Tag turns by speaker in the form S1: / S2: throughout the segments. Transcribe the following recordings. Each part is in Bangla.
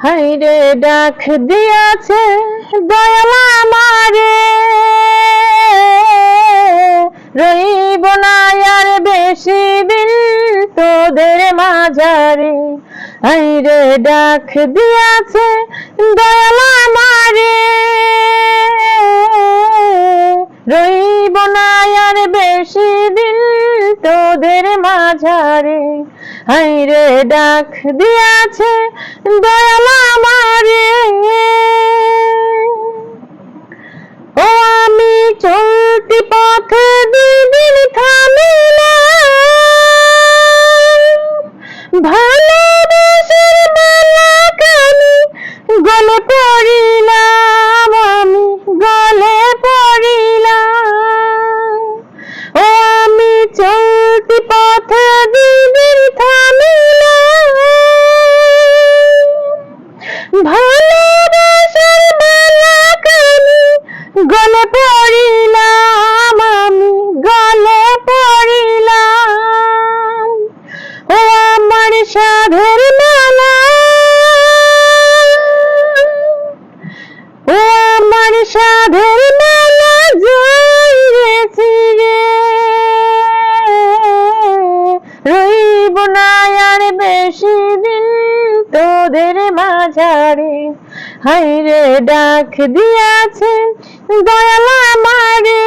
S1: হাইরে ডাক দিয়াছে দয়াল আমারে, রইব না আর বেশি দিন তোদের মাঝারে। হাইরে ডাক দিয়াছে দয়াল আমারে, রইব না আর বেশি দিন তোদের মাঝারে। হাইরে ডাক দিয়াছে দয়াল আমারে, ও আমি চলতি পথে দিন থামিলাম, ভালোবাসার মালা কানি গলে পড়িলাম, আমি গলে পড়িলাম। ও আমি চলতি পথে দিন থামিলাম, ভালোবাসার মালা কানি গলে পড়িলাম, আমি গলে পড়িলাম। ও আমার সাধের মালা, ও আমার সাধের মালা যাইরেছি রে, রইব না আর বেশি দিন তোদের মাঝারে। হাইরে ডাক দিয়াছে দয়াল আমারে,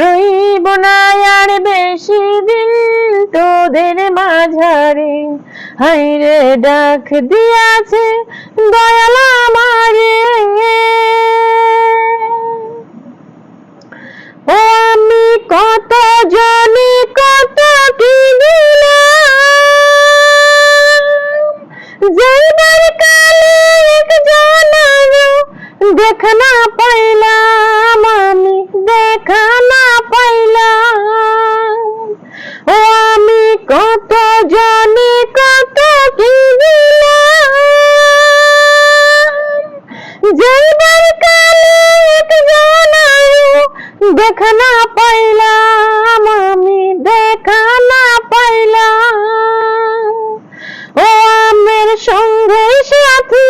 S1: রইব না আর বেশি দিন তোদের মাঝারে। হাইরে ডাক দিয়াছে দয়াল আমারে, ও আমি কত জানি কত কি দিলাম, যাইবার কালে একজন দেখা না পাইলাম, আমি দেখা না পাইলাম। ও আমি কত জানি কত কি দিলাম, যাইবার কালে একজন দেখা না পাইলাম, আমি দেখা না পাইলাম। ও আমার সঙ্গের সাথী,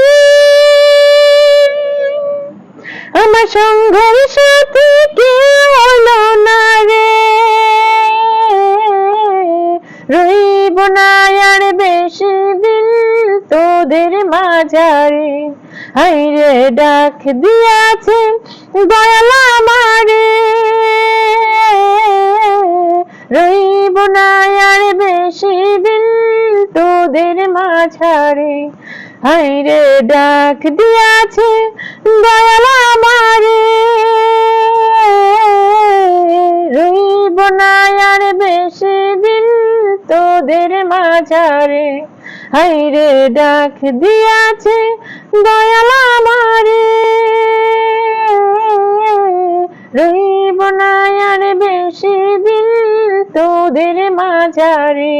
S1: আমার সঙ্গের সাথী কেউ হলো না রে, রইব না আর বেশি দিন তোদের মাঝারে। হাইরে ডাক দিয়াছে দয়াল আমারে, রইব না আর বেশি দিন তোদের মাঝারে। হাইরে ডাক দিয়াছে দয়াল আমারে, রইব না আর বেশি দিন তোদের মাঝারে। হাইরে ডাক দিয়াছে দয়াল আমারে, রইব না আর বেশি দিন তোদের মাঝারে।